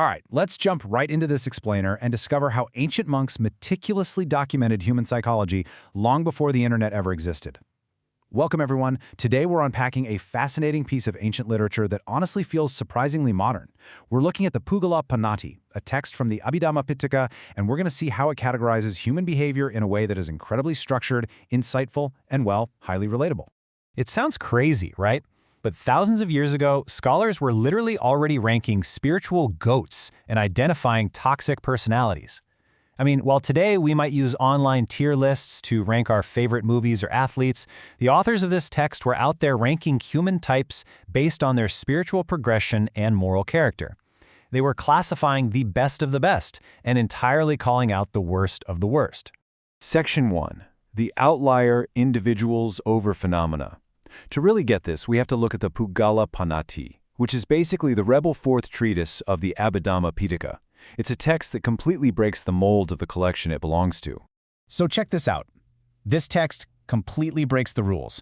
All right, let's jump right into this explainer and discover how ancient monks meticulously documented human psychology long before the internet ever existed. Welcome, everyone. Today we're unpacking a fascinating piece of ancient literature that honestly feels surprisingly modern. We're looking at the Puggala Pannatti, a text from the Abhidhamma Pitaka, and we're going to see how it categorizes human behavior in a way that is incredibly structured, insightful, and, well, highly relatable. It sounds crazy, right? But thousands of years ago, scholars were literally already ranking spiritual goats and identifying toxic personalities. I mean, while today we might use online tier lists to rank our favorite movies or athletes, the authors of this text were out there ranking human types based on their spiritual progression and moral character. They were classifying the best of the best and entirely calling out the worst of the worst. Section 1. The Outlier Individuals Over Phenomena. To really get this, we have to look at the Puggala Pannatti, which is basically the rebel fourth treatise of the Abhidhamma Pitaka. It's a text that completely breaks the mold of the collection it belongs to. So check this out. This text completely breaks the rules.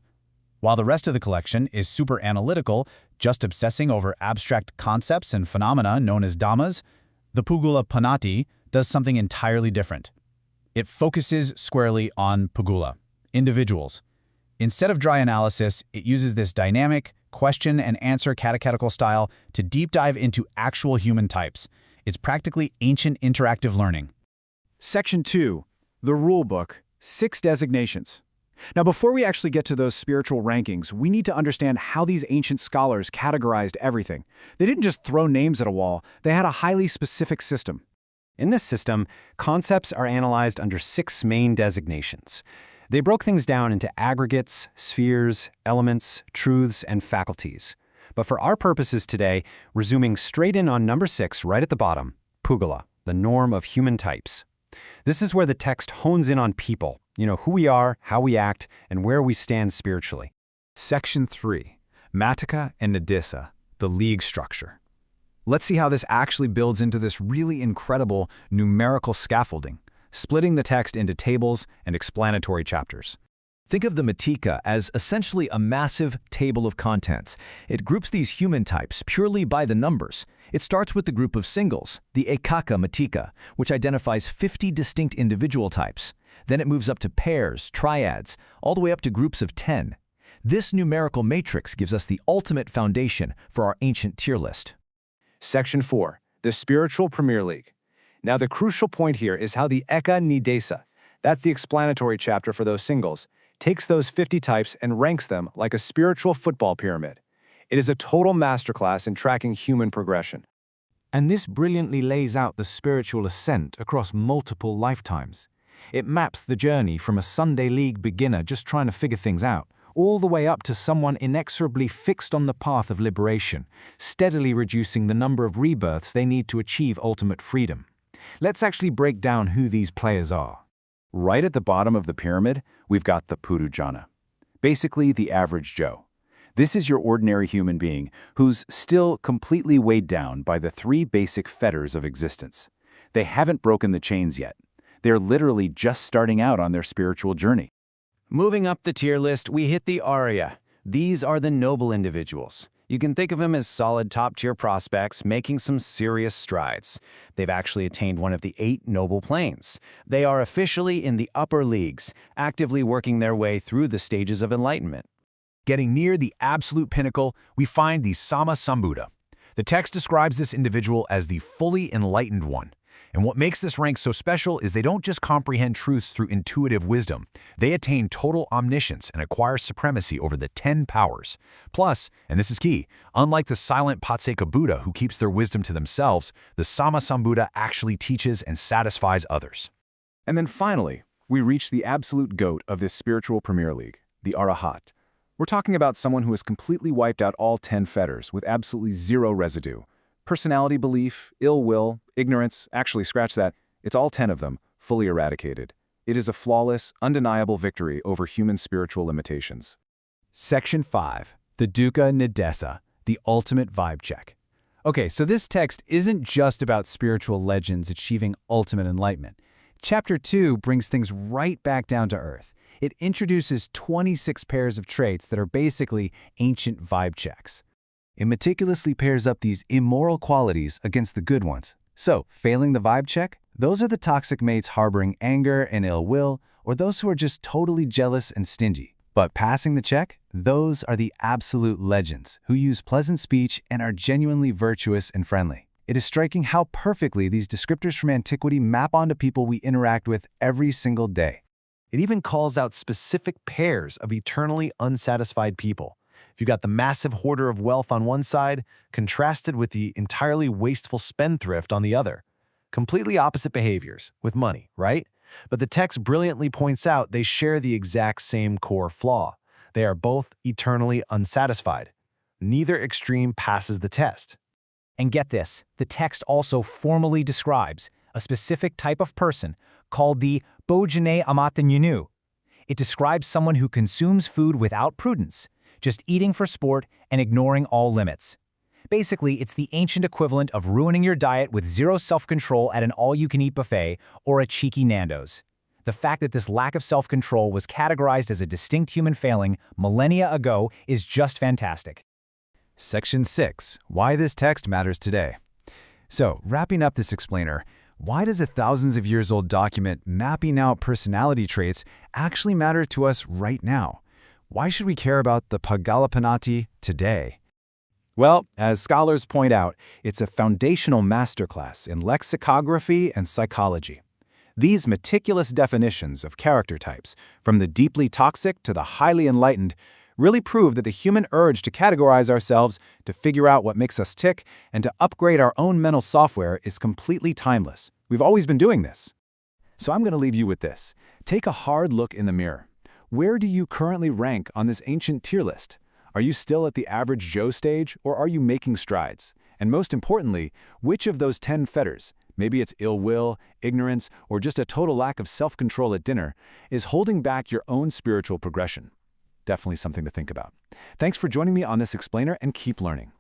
While the rest of the collection is super analytical, just obsessing over abstract concepts and phenomena known as dhammas, the Puggala Pannatti does something entirely different. It focuses squarely on Puggala, individuals. Instead of dry analysis, it uses this dynamic, question-and-answer catechetical style to deep dive into actual human types. It's practically ancient interactive learning. Section 2. The Rulebook. 6 Designations. Now, before we actually get to those spiritual rankings, we need to understand how these ancient scholars categorized everything. They didn't just throw names at a wall, they had a highly specific system. In this system, concepts are analyzed under 6 main designations. They broke things down into aggregates, spheres, elements, truths, and faculties. But for our purposes today, we're zooming straight in on number 6 right at the bottom, Puggala, the norm of human types. This is where the text hones in on people, who we are, how we act, and where we stand spiritually. Section 3. Matika and Nadisa, the league structure. Let's see how this actually builds into this really incredible numerical scaffolding, splitting the text into tables and explanatory chapters. Think of the Matika as essentially a massive table of contents. It groups these human types purely by the numbers. It starts with the group of singles, the Ekaka Matika, which identifies 50 distinct individual types. Then it moves up to pairs, triads, all the way up to groups of 10. This numerical matrix gives us the ultimate foundation for our ancient tier list. Section 4. The Spiritual Premier League. Now, the crucial point here is how the Eka Nidesa, that's the explanatory chapter for those singles, takes those 50 types and ranks them like a spiritual football pyramid. It is a total masterclass in tracking human progression. And this brilliantly lays out the spiritual ascent across multiple lifetimes. It maps the journey from a Sunday league beginner just trying to figure things out, all the way up to someone inexorably fixed on the path of liberation, steadily reducing the number of rebirths they need to achieve ultimate freedom. Let's actually break down who these players are. Right at the bottom of the pyramid, we've got the Purujana, basically the average Joe. This is your ordinary human being who's still completely weighed down by the 3 basic fetters of existence. They haven't broken the chains yet. They're literally just starting out on their spiritual journey. Moving up the tier list, we hit the Arya. These are the noble individuals. You can think of them as solid top-tier prospects making some serious strides. They've actually attained one of the 8 noble planes. They are officially in the upper leagues, actively working their way through the stages of enlightenment. Getting near the absolute pinnacle, we find the Sama Sambuddha. The text describes this individual as the fully enlightened one. And what makes this rank so special is they don't just comprehend truths through intuitive wisdom. They attain total omniscience and acquire supremacy over the 10 powers. Plus, and this is key, unlike the silent Patseka Buddha who keeps their wisdom to themselves, the Sama Sambuddha actually teaches and satisfies others. And then finally, we reach the absolute goat of this spiritual Premier League, the Arahat. We're talking about someone who has completely wiped out all 10 fetters with absolutely 0 residue. Personality belief, ill will, ignorance, actually scratch that, it's all 10 of them, fully eradicated. It is a flawless, undeniable victory over human spiritual limitations. Section 5. The Dukkha Nidesa, the ultimate vibe check. Okay, so this text isn't just about spiritual legends achieving ultimate enlightenment. Chapter 2 brings things right back down to earth. It introduces 26 pairs of traits that are basically ancient vibe checks. It meticulously pairs up these immoral qualities against the good ones. So, failing the vibe check, those are the toxic mates harboring anger and ill will, or those who are just totally jealous and stingy. But passing the check, those are the absolute legends, who use pleasant speech and are genuinely virtuous and friendly. It is striking how perfectly these descriptors from antiquity map onto people we interact with every single day. It even calls out specific pairs of eternally unsatisfied people. If you got the massive hoarder of wealth on one side, contrasted with the entirely wasteful spendthrift on the other. Completely opposite behaviors, with money, right? But the text brilliantly points out they share the exact same core flaw. They are both eternally unsatisfied. Neither extreme passes the test. And get this, the text also formally describes a specific type of person called the bojane amatanyunu. It describes someone who consumes food without prudence, just eating for sport and ignoring all limits. Basically, it's the ancient equivalent of ruining your diet with zero self-control at an all-you-can-eat buffet or a cheeky Nando's. The fact that this lack of self-control was categorized as a distinct human failing millennia ago is just fantastic. Section 6. Why this text matters today. So, wrapping up this explainer, why does a thousands of years old document mapping out personality traits actually matter to us right now? Why should we care about the Puggala Pannatti today? Well, as scholars point out, it's a foundational masterclass in lexicography and psychology. These meticulous definitions of character types, from the deeply toxic to the highly enlightened, really prove that the human urge to categorize ourselves, to figure out what makes us tick, and to upgrade our own mental software is completely timeless. We've always been doing this. So I'm going to leave you with this. Take a hard look in the mirror. Where do you currently rank on this ancient tier list? Are you still at the average Joe stage, or are you making strides? And most importantly, which of those 10 fetters, maybe it's ill will, ignorance, or just a total lack of self-control at dinner, is holding back your own spiritual progression? Definitely something to think about. Thanks for joining me on this explainer, and keep learning.